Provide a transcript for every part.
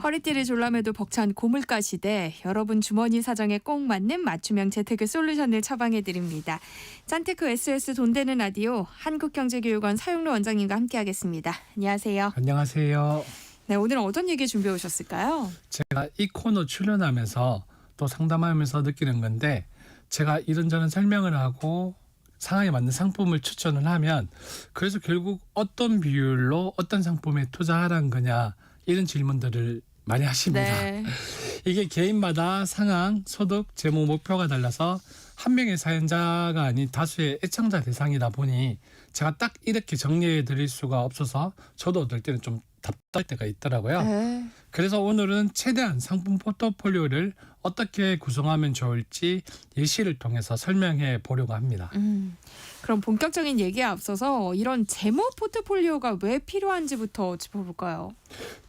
허리띠를 졸라매도 벅찬 고물가 시대, 여러분 주머니 사정에 꼭 맞는 맞춤형 재테크 솔루션을 처방해드립니다. 짠테크 SS 돈 되는 라디오 한국경제교육원 사용로 원장님과 함께하겠습니다. 안녕하세요. 안녕하세요. 네, 오늘은 어떤 얘기 준비해 오셨을까요? 제가 이 코너 출연하면서 또 상담하면서 느끼는 건데, 제가 이런저런 설명을 하고 상황에 맞는 상품을 추천을 하면 그래서 결국 어떤 비율로 어떤 상품에 투자하라는 거냐, 이런 질문들을 많이 하십니다. 네. 이게 개인마다 상황, 소득, 재무 목표가 달라서 한 명의 사연자가 아닌 다수의 애청자 대상이다 보니 제가 딱 이렇게 정리해 드릴 수가 없어서 저도 어떨 때는 좀 답답할 때가 있더라고요. 네. 그래서 오늘은 최대한 상품 포트폴리오를 어떻게 구성하면 좋을지 예시를 통해서 설명해 보려고 합니다. 그럼 본격적인 얘기에 앞서서 이런 재무 포트폴리오가 왜 필요한지부터 짚어볼까요?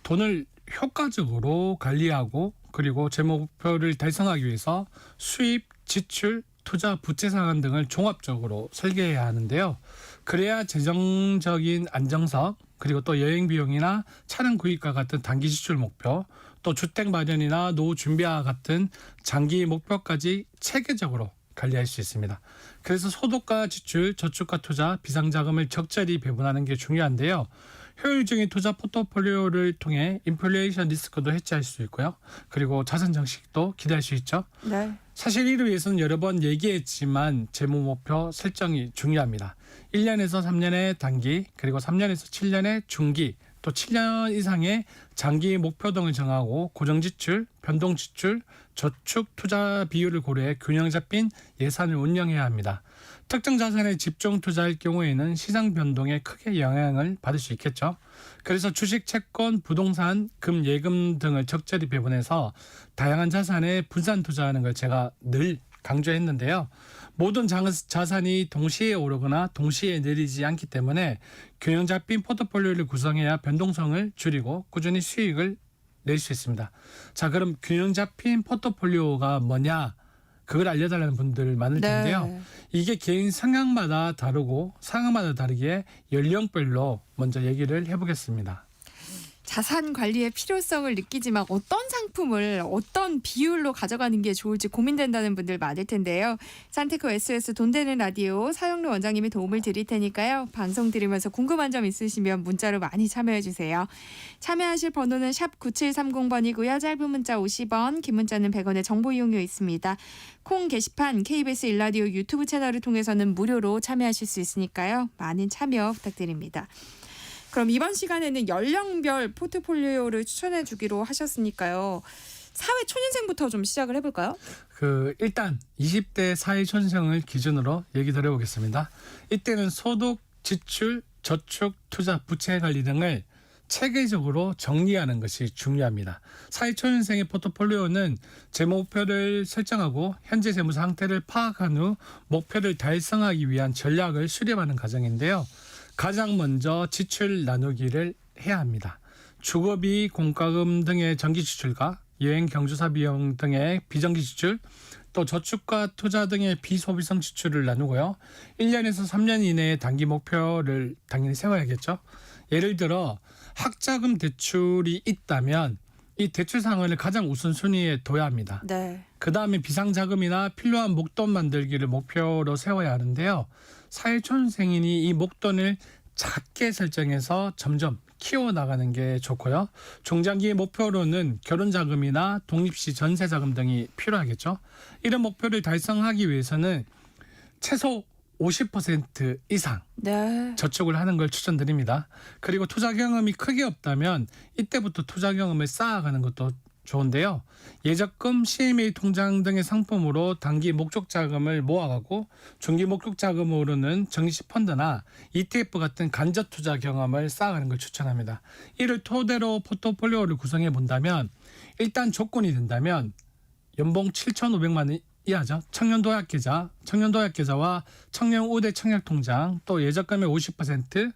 돈을 효과적으로 관리하고 그리고 재무 목표를 달성하기 위해서 수입, 지출, 투자, 부채 상환 등을 종합적으로 설계해야 하는데요. 그래야 재정적인 안정성, 그리고 또 여행 비용이나 차량 구입과 같은 단기 지출 목표, 또 주택 마련이나 노후 준비와 같은 장기 목표까지 체계적으로 관리할 수 있습니다. 그래서 소득과 지출, 저축과 투자, 비상자금을 적절히 배분하는 게 중요한데요. 효율적인 투자 포트폴리오를 통해 인플레이션 리스크도 해지할 수 있고요. 그리고 자산 정식도 기대할 수 있죠. 네. 사실 이를 위해서는 여러 번 얘기했지만 재무 목표 설정이 중요합니다. 1년에서 3년의 단기, 그리고 3년에서 7년의 중기, 또 7년 이상의 장기 목표 등을 정하고 고정지출, 변동지출, 저축, 투자 비율을 고려해 균형 잡힌 예산을 운영해야 합니다. 특정 자산에 집중 투자할 경우에는 시장 변동에 크게 영향을 받을 수 있겠죠. 그래서 주식, 채권, 부동산, 금, 예금 등을 적절히 배분해서 다양한 자산에 분산 투자하는 걸 제가 늘 강조했는데요. 모든 자산이 동시에 오르거나 동시에 내리지 않기 때문에 균형 잡힌 포트폴리오를 구성해야 변동성을 줄이고 꾸준히 수익을 낼 수 있습니다. 자, 그럼 균형 잡힌 포트폴리오가 뭐냐? 그걸 알려달라는 분들 많을 텐데요. 네. 이게 개인 성향마다 다르고 상황마다 다르기에 연령별로 먼저 얘기를 해보겠습니다. 자산 관리의 필요성을 느끼지만 어떤 상품을 어떤 비율로 가져가는 게 좋을지 고민된다는 분들 많을 텐데요. 짠테크 SS 돈 되는 라디오 사용료 원장님이 도움을 드릴 테니까요. 방송 들으면서 궁금한 점 있으시면 문자로 많이 참여해 주세요. 참여하실 번호는 샵 9730번이고요. 짧은 문자 50원, 긴 문자는 100원의 정보 이용료 있습니다. 콩 게시판 KBS 일라디오 유튜브 채널을 통해서는 무료로 참여하실 수 있으니까요. 많은 참여 부탁드립니다. 그럼 이번 시간에는 연령별 포트폴리오를 추천해 주기로 하셨으니까요. 사회 초년생부터 좀 시작을 해볼까요? 일단 20대 사회초년생을 기준으로 얘기 드려보겠습니다. 이때는 소득, 지출, 저축, 투자, 부채 관리 등을 체계적으로 정리하는 것이 중요합니다. 사회초년생의 포트폴리오는 재무 목표를 설정하고 현재 재무 상태를 파악한 후 목표를 달성하기 위한 전략을 수립하는 과정인데요. 가장 먼저 지출 나누기를 해야 합니다. 주거비, 공과금 등의 정기 지출과 여행 경조사 비용 등의 비정기 지출, 또 저축과 투자 등의 비소비성 지출을 나누고요. 1년에서 3년 이내의 단기 목표를 당연히 세워야겠죠. 예를 들어 학자금 대출이 있다면 이 대출 상환을 가장 우선순위에 둬야 합니다. 네. 그 다음에 비상자금이나 필요한 목돈 만들기를 목표로 세워야 하는데요. 사회초년생이니 이 목돈을 작게 설정해서 점점 키워나가는 게 좋고요. 중장기 목표로는 결혼자금이나 독립시 전세자금 등이 필요하겠죠. 이런 목표를 달성하기 위해서는 최소 50% 이상 네. 저축을 하는 걸 추천드립니다. 그리고 투자 경험이 크게 없다면 이때부터 투자 경험을 쌓아가는 것도 좋은데요. 예적금, CMA 통장 등의 상품으로 단기 목적 자금을 모아가고 중기 목적 자금으로는 정시 펀드나 ETF 같은 간접 투자 경험을 쌓아가는 걸 추천합니다. 이를 토대로 포트폴리오를 구성해 본다면 일단 조건이 된다면 연봉 7,500만 원 이하죠. 청년도약계좌와 청년 우대 청약통장, 또 예적금의 50%,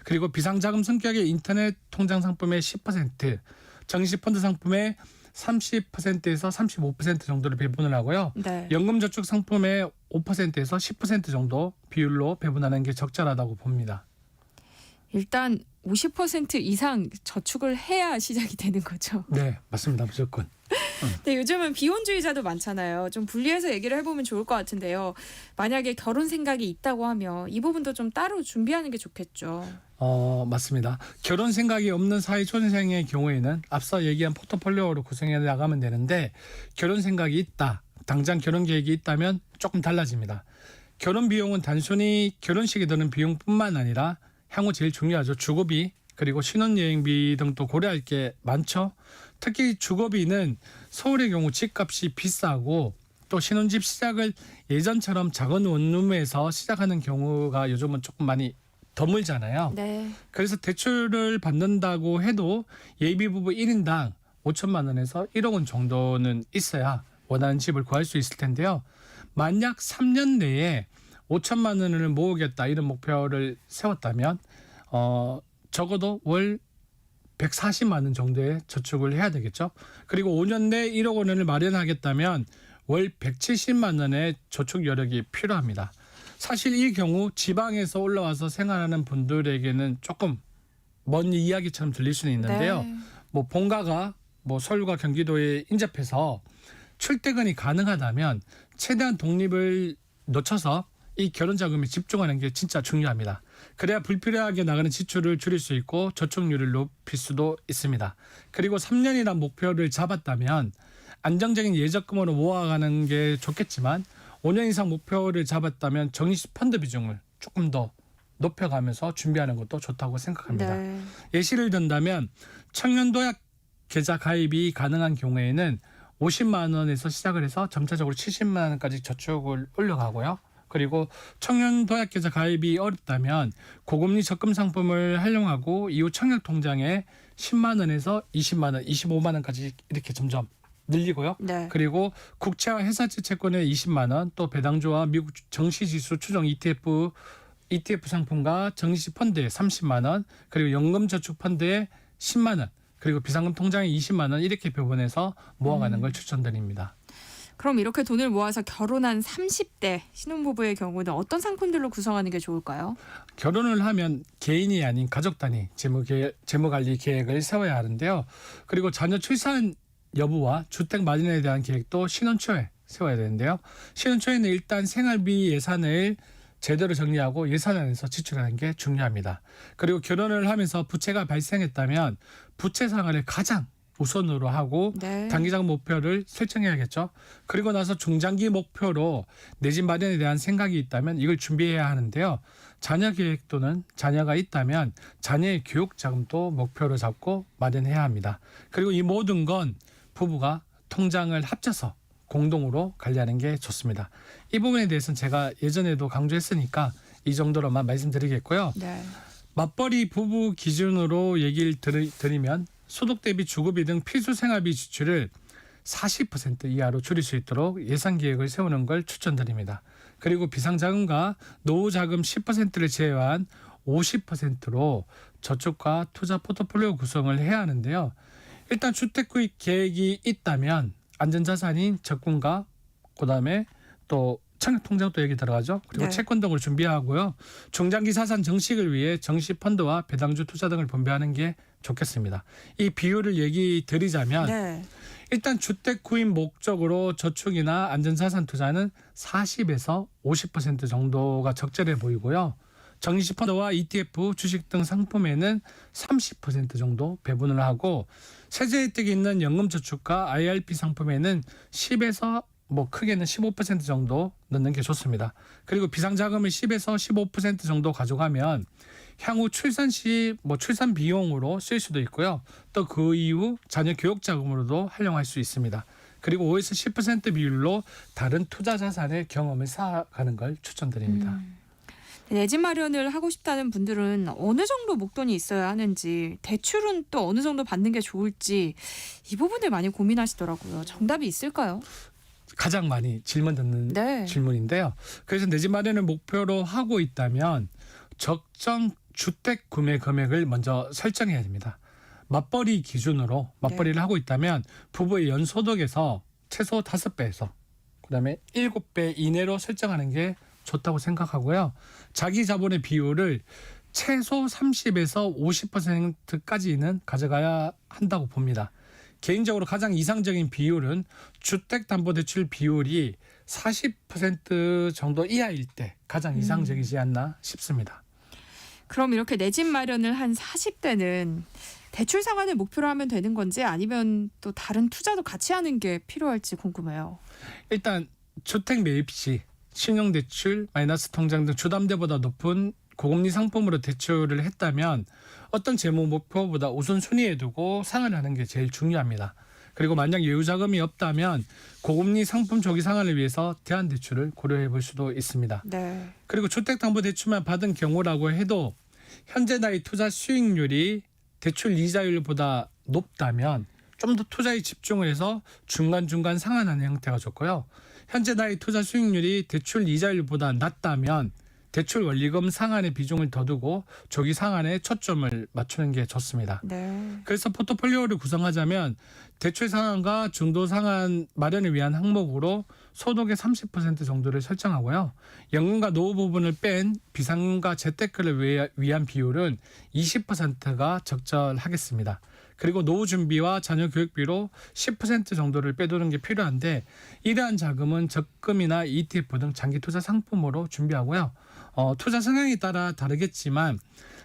그리고 비상자금 성격의 인터넷 통장 상품의 10%, 정시펀드 상품의 30%에서 35% 정도를 배분을 하고요. 네. 연금저축 상품의 5%에서 10% 정도 비율로 배분하는 게 적절하다고 봅니다. 일단 50% 이상 저축을 해야 시작이 되는 거죠. 네, 맞습니다. 무조건. 근데 요즘은 비혼주의자도 많잖아요. 좀 분리해서 얘기를 해보면 좋을 것 같은데요. 만약에 결혼 생각이 있다고 하면 이 부분도 좀 따로 준비하는 게 좋겠죠. 맞습니다. 결혼 생각이 없는 사회초년생의 경우에는 앞서 얘기한 포트폴리오로 구성해 나가면 되는데 결혼 생각이 있다, 당장 결혼 계획이 있다면 조금 달라집니다. 결혼 비용은 단순히 결혼식에 드는 비용뿐만 아니라 향후 제일 중요하죠. 주거비 그리고 신혼여행비 등도 고려할 게 많죠. 특히 주거비는 서울의 경우 집값이 비싸고 또 신혼집 시작을 예전처럼 작은 원룸에서 시작하는 경우가 요즘은 조금 많이 드물잖아요. 네. 그래서 대출을 받는다고 해도 예비부부 1인당 5천만 원에서 1억 원 정도는 있어야 원하는 집을 구할 수 있을 텐데요. 만약 3년 내에 5천만 원을 모으겠다 이런 목표를 세웠다면 적어도 월 140만 원 정도의 저축을 해야 되겠죠. 그리고 5년 내에 1억 원을 마련하겠다면 월 170만 원의 저축 여력이 필요합니다. 사실 이 경우 지방에서 올라와서 생활하는 분들에게는 조금 먼 이야기처럼 들릴 수는 있는데요. 네. 뭐 본가가 서울과 경기도에 인접해서 출퇴근이 가능하다면 최대한 독립을 놓쳐서 이 결혼 자금에 집중하는 게 진짜 중요합니다. 그래야 불필요하게 나가는 지출을 줄일 수 있고 저축률을 높일 수도 있습니다. 그리고 3년이란 목표를 잡았다면 안정적인 예적금으로 모아가는 게 좋겠지만 5년 이상 목표를 잡았다면 정리식 펀드 비중을 조금 더 높여가면서 준비하는 것도 좋다고 생각합니다. 네. 예시를 든다면 청년도약 계좌 가입이 가능한 경우에는 50만 원에서 시작을 해서 점차적으로 70만 원까지 저축을 올려가고요. 그리고 청년도약 계좌 가입이 어렵다면 고금리 적금 상품을 활용하고 이후 청약통장에 10만 원에서 20만 원, 25만 원까지 이렇게 점점 늘리고요. 네. 그리고 국채와 회사채 채권에 20만 원, 또 배당주와 미국 정시지수 추정 ETF 상품과 정시 펀드에 30만 원, 그리고 연금저축 펀드에 10만 원, 그리고 비상금 통장에 20만 원 이렇게 배분해서 모아가는 걸 추천드립니다. 그럼 이렇게 돈을 모아서 결혼한 30대 신혼부부의 경우는 어떤 상품들로 구성하는 게 좋을까요? 결혼을 하면 개인이 아닌 가족 단위 재무관리 계획을 세워야 하는데요. 그리고 자녀 출산 여부와 주택 마련에 대한 계획도 신혼 초에 세워야 되는데요. 신혼 초에는 일단 생활비 예산을 제대로 정리하고 예산 안에서 지출하는 게 중요합니다. 그리고 결혼을 하면서 부채가 발생했다면 부채 상환을 가장 우선으로 하고 네. 단기적 목표를 설정해야겠죠. 그리고 나서 중장기 목표로 내 집 마련에 대한 생각이 있다면 이걸 준비해야 하는데요. 자녀 계획 또는 자녀가 있다면 자녀의 교육 자금도 목표로 잡고 마련해야 합니다. 그리고 이 모든 건 부부가 통장을 합쳐서 공동으로 관리하는 게 좋습니다. 이 부분에 대해서는 제가 예전에도 강조했으니까 이 정도로만 말씀드리겠고요. 네. 맞벌이 부부 기준으로 얘기를 드리면 소득 대비 주거비 등 필수 생활비 지출을 40% 이하로 줄일 수 있도록 예산 계획을 세우는 걸 추천드립니다. 그리고 비상자금과 노후자금 10%를 제외한 50%로 저축과 투자 포트폴리오 구성을 해야 하는데요. 일단 주택 구입 계획이 있다면 안전자산인 적금과 그다음에 또 청약통장도 얘기 들어가죠. 그리고 네. 채권 등을 준비하고요. 중장기 자산 정식을 위해 정시펀드와 배당주 투자 등을 분배하는 게 좋겠습니다. 이 비율을 얘기 드리자면 네. 일단 주택 구입 목적으로 저축이나 안전자산 투자는 40에서 50% 정도가 적절해 보이고요. 정시펀드와 ETF, 주식 등 상품에는 30% 정도 배분을 하고 세제 혜택이 있는 연금저축과 IRP 상품에는 10에서 크게는 15% 정도 넣는 게 좋습니다. 그리고 비상자금을 10에서 15% 정도 가져가면 향후 출산 시 출산 비용으로 쓸 수도 있고요. 또 그 이후 자녀 교육 자금으로도 활용할 수 있습니다. 그리고 5에서 10% 비율로 다른 투자 자산의 경험을 쌓아가는 걸 추천드립니다. 내 집 마련을 하고 싶다는 분들은 어느 정도 목돈이 있어야 하는지, 대출은 또 어느 정도 받는 게 좋을지 이 부분을 많이 고민하시더라고요. 정답이 있을까요? 가장 많이 질문 듣는 네. 질문인데요. 그래서 내 집 마련을 목표로 하고 있다면 적정 주택 구매 금액을 먼저 설정해야 됩니다. 맞벌이 기준으로 맞벌이를 하고 있다면 부부의 연소득에서 최소 5배에서 그다음에 7배 이내로 설정하는 게 좋다고 생각하고요. 자기 자본의 비율을 최소 30에서 50%까지는 가져가야 한다고 봅니다. 개인적으로 가장 이상적인 비율은 주택담보대출 비율이 40% 정도 이하일 때 가장 이상적이지 않나 싶습니다. 그럼 이렇게 내 집 마련을 한 40대는 대출 상환을 목표로 하면 되는 건지 아니면 또 다른 투자도 같이 하는 게 필요할지 궁금해요. 일단 주택 매입 시 신용대출, 마이너스 통장 등 주담대보다 높은 고금리 상품으로 대출을 했다면 어떤 재무 목표보다 우선순위에 두고 상환하는 게 제일 중요합니다. 그리고 만약 여유 자금이 없다면 고금리 상품 조기 상환을 위해서 대안대출을 고려해 볼 수도 있습니다. 네. 그리고 주택담보대출만 받은 경우라고 해도 현재 나의 투자 수익률이 대출 이자율보다 높다면 좀 더 투자에 집중을 해서 중간중간 상환하는 형태가 좋고요. 현재 나의 투자 수익률이 대출 이자율보다 낮다면 대출 원리금 상환의 비중을 더 두고 조기 상환에 초점을 맞추는 게 좋습니다. 네. 그래서 포트폴리오를 구성하자면 대출 상환과 중도 상환 마련을 위한 항목으로 소득의 30% 정도를 설정하고요. 연금과 노후 부분을 뺀 비상금과 재테크를 위한 비율은 20%가 적절하겠습니다. 그리고 노후 준비와 자녀 교육비로 10% 정도를 빼두는 게 필요한데 이러한 자금은 적금이나 ETF 등 장기 투자 상품으로 준비하고요. 투자 성향에 따라 다르겠지만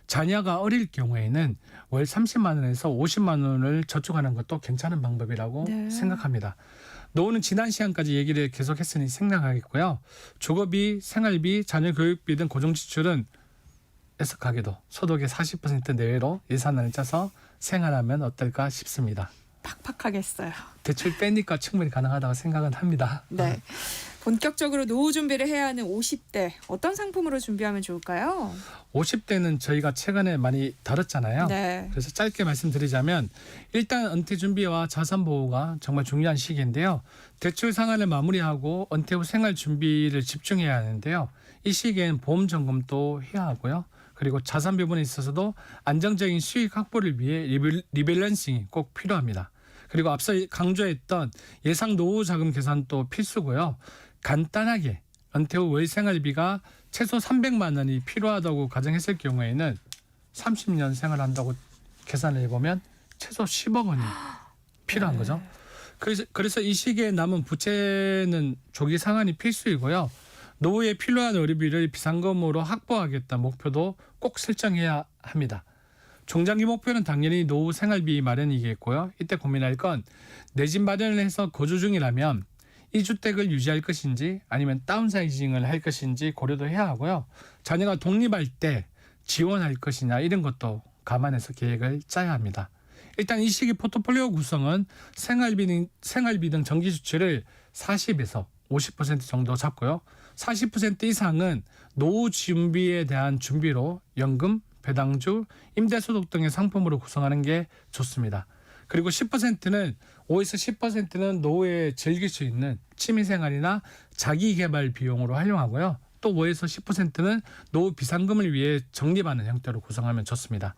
자녀가 어릴 경우에는 월 30만 원에서 50만 원을 저축하는 것도 괜찮은 방법이라고 네. 생각합니다. 노후는 지난 시간까지 얘기를 계속했으니 생략하겠고요. 주거비, 생활비, 자녀 교육비 등 고정지출은 애석하게도 소득의 40% 내외로 예산을 짜서 생활하면 어떨까 싶습니다. 팍팍하겠어요. 대출 빼니까 충분히 가능하다고 생각은 합니다. 네. 본격적으로 노후 준비를 해야 하는 50대 어떤 상품으로 준비하면 좋을까요? 50대는 저희가 최근에 많이 다뤘잖아요. 네. 그래서 짧게 말씀드리자면 일단 은퇴 준비와 자산 보호가 정말 중요한 시기인데요. 대출 상환을 마무리하고 은퇴 후 생활 준비를 집중해야 하는데요. 이 시기에는 보험 점검도 해야 하고요. 그리고 자산 부분에 있어서도 안정적인 수익 확보를 위해 리밸런싱이 꼭 필요합니다. 그리고 앞서 강조했던 예상 노후 자금 계산도 필수고요. 간단하게 은퇴 후 월 생활비가 최소 300만 원이 필요하다고 가정했을 경우에는 30년 생활한다고 계산을 해보면 최소 10억 원이 필요한 거죠. 그래서 이 시기에 남은 부채는 조기 상환이 필수이고요. 노후에 필요한 의료비를 비상금으로 확보하겠다 목표도 꼭 설정해야 합니다. 중장기 목표는 당연히 노후 생활비 마련이겠고요. 이때 고민할 건 내 집 마련을 해서 거주 중이라면 이 주택을 유지할 것인지 아니면 다운사이징을 할 것인지 고려도 해야 하고요. 자녀가 독립할 때 지원할 것이냐 이런 것도 감안해서 계획을 짜야 합니다. 일단 이 시기 포트폴리오 구성은 생활비 등 정기 지출을 40에서 50% 정도 잡고요. 40% 이상은 노후 준비에 대한 준비로 연금, 배당주, 임대소득 등의 상품으로 구성하는 게 좋습니다. 그리고 10%는 5에서 10%는 노후에 즐길 수 있는 취미생활이나 자기개발 비용으로 활용하고요. 또 5에서 10%는 노후 비상금을 위해 적립하는 형태로 구성하면 좋습니다.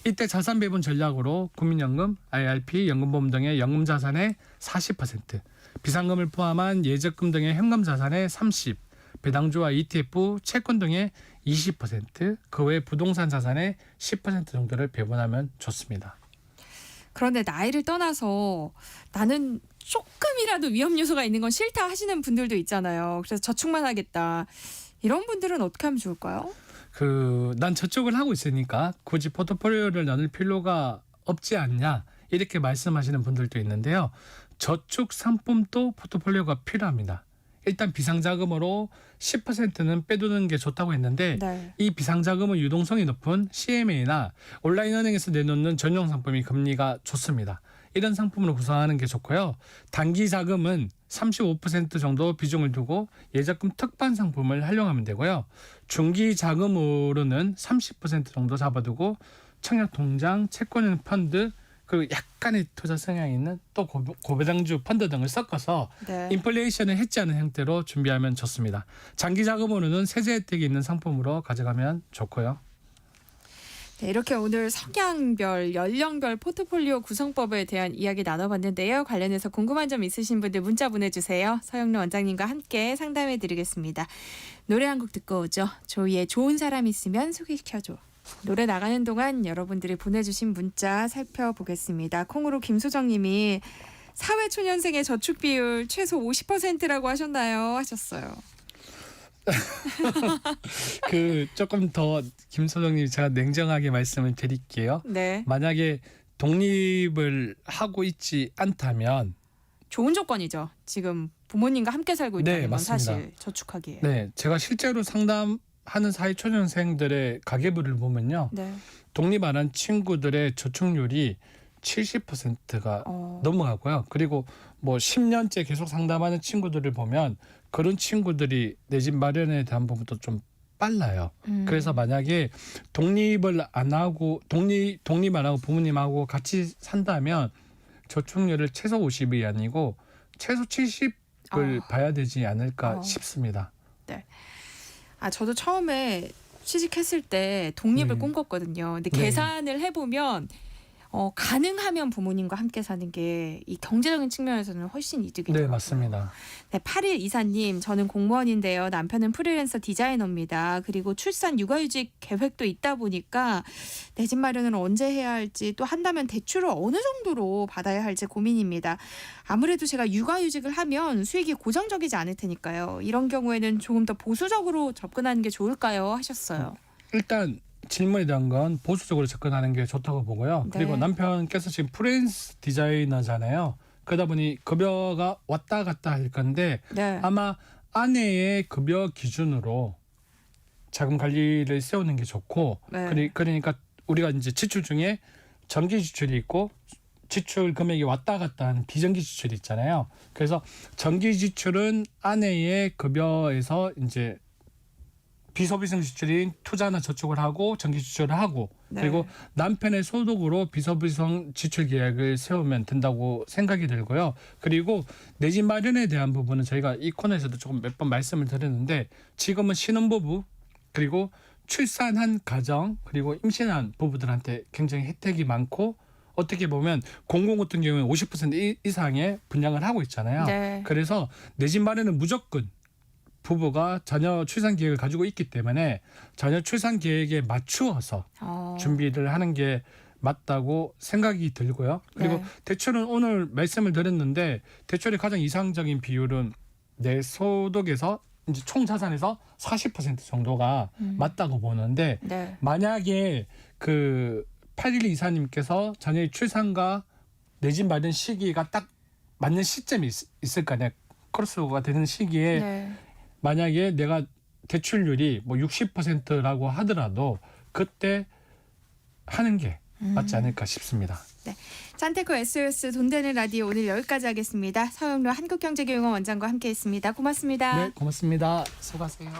이때 자산 배분 전략으로 국민연금, IRP, 연금보험 등의 연금 자산의 40%, 비상금을 포함한 예적금 등의 현금 자산의 30%, 배당주와 ETF, 채권 등의 20%, 그 외 부동산 자산의 10% 정도를 배분하면 좋습니다. 그런데 나이를 떠나서 나는 조금이라도 위험 요소가 있는 건 싫다 하시는 분들도 있잖아요. 그래서 저축만 하겠다. 이런 분들은 어떻게 하면 좋을까요? 난 저축을 하고 있으니까 굳이 포트폴리오를 나눌 필요가 없지 않냐 이렇게 말씀하시는 분들도 있는데요. 저축 상품도 포트폴리오가 필요합니다. 일단 비상자금으로 10%는 빼두는 게 좋다고 했는데 네. 이 비상자금은 유동성이 높은 CMA나 온라인 은행에서 내놓는 전용 상품이 금리가 좋습니다. 이런 상품으로 구성하는 게 좋고요. 단기 자금은 35% 정도 비중을 두고 예적금 특판 상품을 활용하면 되고요. 중기 자금으로는 30% 정도 잡아두고 청약통장, 채권형 펀드, 그리고 약간의 투자 성향이 있는 또 고배당주 펀드 등을 섞어서 네. 인플레이션을 해지하는 형태로 준비하면 좋습니다. 장기 자금으로는 세제 혜택이 있는 상품으로 가져가면 좋고요. 네, 이렇게 오늘 성향별, 연령별 포트폴리오 구성법에 대한 이야기 나눠봤는데요. 관련해서 궁금한 점 있으신 분들 문자 보내주세요. 서영로 원장님과 함께 상담해드리겠습니다. 노래 한 곡 듣고 오죠. 조이의 좋은 사람 있으면 소개시켜줘. 노래 나가는 동안 여러분들이 보내주신 문자 살펴보겠습니다. 콩으로 김소정님이 사회초년생의 저축 비율 최소 50%라고 하셨나요? 하셨어요. 그 조금 더 김소정님 제가 냉정하게 말씀을 드릴게요. 네. 만약에 독립을 하고 있지 않다면 좋은 조건이죠. 지금 부모님과 함께 살고 있다는 네, 건 맞습니다. 사실 저축하기에. 네, 제가 실제로 상담하는 사회초년생들의 가계부를 보면요. 네. 독립 안 한 친구들의 저축률이 70%가 넘어가고요. 그리고 뭐 10년째 계속 상담하는 친구들을 보면 그런 친구들이 내 집 마련에 대한 부분도 좀 빨라요. 그래서 만약에 독립을 안 하고 독립 안 하고 부모님하고 같이 산다면 저축률을 최소 50이 아니고 최소 70을 봐야 되지 않을까 싶습니다. 저도 처음에 취직했을 때 독립을 네. 꿈꿨거든요. 근데 네. 계산을 해보면 가능하면 부모님과 함께 사는 게 이 경제적인 측면에서는 훨씬 이득이더라고요. 네, 맞습니다. 네, 8일 이사님, 저는 공무원인데요. 남편은 프리랜서 디자이너입니다. 그리고 출산 육아휴직 계획도 있다 보니까 내 집 마련을 언제 해야 할지 또 한다면 대출을 어느 정도로 받아야 할지 고민입니다. 아무래도 제가 육아휴직을 하면 수익이 고정적이지 않을 테니까요. 이런 경우에는 조금 더 보수적으로 접근하는 게 좋을까요? 하셨어요. 일단 질문에 대한 건 보수적으로 접근하는 게 좋다고 보고요. 네. 그리고 남편께서 지금 프리랜서 디자이너잖아요. 그러다 보니 급여가 왔다 갔다 할 건데 네. 아마 아내의 급여 기준으로 자금 관리를 세우는 게 좋고 네. 그러니까 우리가 이제 지출 중에 정기 지출이 있고 지출 금액이 왔다 갔다 하는 비정기 지출이 있잖아요. 그래서 정기 지출은 아내의 급여에서 이제 비소비성 지출인 투자나 저축을 하고 정기 지출을 하고 네. 그리고 남편의 소득으로 비소비성 지출 계획을 세우면 된다고 생각이 들고요. 그리고 내 집 마련에 대한 부분은 저희가 이 코너에서도 조금 몇 번 말씀을 드렸는데 지금은 신혼부부 그리고 출산한 가정 그리고 임신한 부부들한테 굉장히 혜택이 많고 어떻게 보면 공공 같은 경우는 50% 이상의 분양을 하고 있잖아요. 네. 그래서 내 집 마련은 무조건 부부가 자녀 출산 계획을 가지고 있기 때문에 자녀 출산 계획에 맞추어서 준비를 하는 게 맞다고 생각이 들고요. 그리고 네. 대출은 오늘 말씀을 드렸는데 대출의 가장 이상적인 비율은 내 소득에서 이제 총 자산에서 40% 정도가 맞다고 보는데 네. 만약에 그 8일 이사님께서 자녀의 출산과 내 집 마련 시기가 딱 맞는 시점이 있을 거 아니에요. 크로스오버가 되는 시기에 네. 만약에 내가 대출률이 뭐 60%라고 하더라도 그때 하는 게 맞지 않을까 싶습니다. 산테코 SOS 돈 되는 라디오 오늘 여기까지 하겠습니다. 서영로 한국경제교육원 원장과 함께했습니다. 고맙습니다. 네, 고맙습니다. 수고하세요.